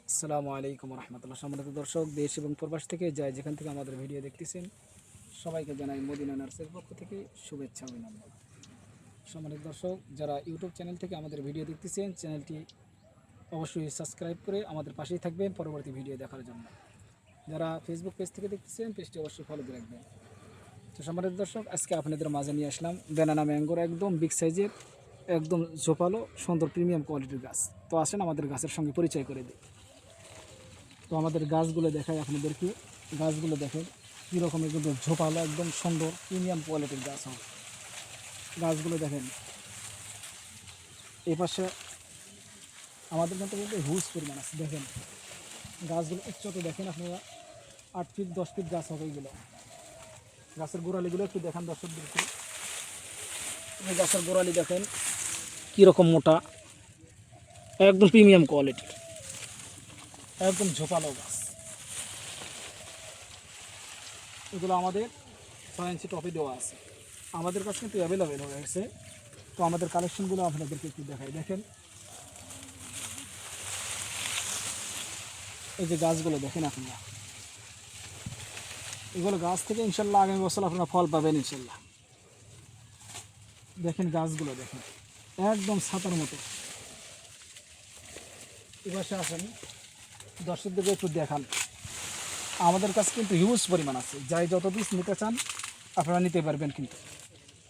আসসালামু আলাইকুম রহমতুল্লাহ। সম্মানিত দর্শক, দেশ এবং প্রবাস থেকে যায় যেখান থেকে আমাদের ভিডিও দেখতেছেন, সবাইকে জানাই মদিনা নার্সের পক্ষ থেকে শুভেচ্ছা অভিনন্দন। সম্মানিত দর্শক, যারা ইউটিউব চ্যানেল থেকে আমাদের ভিডিও দেখতেছেন, চ্যানেলটি অবশ্যই সাবস্ক্রাইব করে আমাদের পাশেই থাকবেন পরবর্তী ভিডিও দেখার জন্য। যারা ফেসবুক পেজ থেকে দেখতেছেন, পেজটি অবশ্যই ফলো দিয়ে রাখবেন। তো সম্মানিত দর্শক, আজকে আপনাদের মাঝে নিয়ে আসলাম ব্যানানা ম্যাঙ্গোর একদম বিগ সাইজের, একদম ঝোপালো সুন্দর প্রিমিয়াম কোয়ালিটির গাছ। তো আসেন আমাদের গাছের সঙ্গে পরিচয় করে দিই। তো আমাদের গাছগুলো দেখাই আপনাদেরকে। গাছগুলো দেখেন কীরকমের, কিন্তু ঝোপালো একদম সুন্দর প্রিমিয়াম কোয়ালিটির গাছ হবে। গাছগুলো দেখেন, এ পাশে আমাদের মতো বলতে হিউজ পরিমাণ আছে। দেখেন গাছগুলো উচ্চতা দেখেন আপনারা, 8 ফিট 10 ফিট গাছ হবে এইগুলো। গাছের গোড়ালিগুলো একটু দেখান দর্শকদেরকে। এই গাছের গোড়ালি দেখেন কীরকম মোটা, একদম প্রিমিয়াম কোয়ালিটির, একদম ঝোপালো গাছ। এগুলো আমাদের 6 ইঞ্চি টপে দেওয়া আছে। আমাদের কাছে কিন্তু অ্যাভেলেবেল হয়ে গেছে। তো আমাদের কালেকশনগুলো আপনাদেরকে একটু দেখাই। দেখেন এই যে গাছগুলো দেখেন আপনারা, এগুলো গাছ থেকে ইনশাল্লাহ আগামী বছর আপনারা ফল পাবেন ইনশাল্লাহ। দেখেন গাছগুলো দেখেন একদম ছাতার মতো। এবার আসেন দর্শকদেরকে একটু দেখান। আমাদের কাছে কিন্তু হিউজ পরিমাণ আছে, যাই যত পিস নিতে চান আপনারা নিতে পারবেন। কিন্তু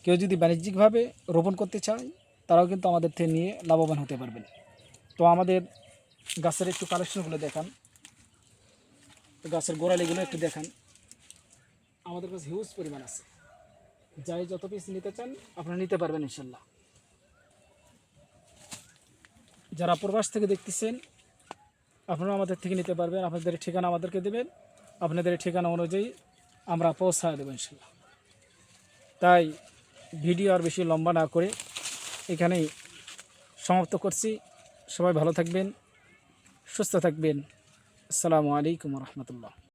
কেউ যদি বাণিজ্যিকভাবে রোপণ করতে চায়, তারাও কিন্তু আমাদের থেকে নিয়ে লাভবান হতে পারবেন। তো আমাদের গাছের একটু কালেকশনগুলো দেখান, গাছের গোড়ালিগুলো একটু দেখান। আমাদের কাছে হিউজ পরিমাণ আছে, যাই যত পিস নিতে চান আপনারা নিতে পারবেন ইনশাল্লাহ। যারা প্রবাস থেকে দেখতেছেন, আপনারা আমাদের থেকে নিতে পারবেন। আপনাদের ঠিকানা আমাদেরকে দেবেন, আপনাদের ঠিকানা অনুযায়ী আমরা পৌঁছায় দেবো ইনশাল্লাহ। তাই ভিডিও আর বেশি লম্বা না করে এখানেই সমাপ্ত করছি। সবাই ভালো থাকবেন, সুস্থ থাকবেন। আসসালামু আলাইকুম রহমতুল্লাহ।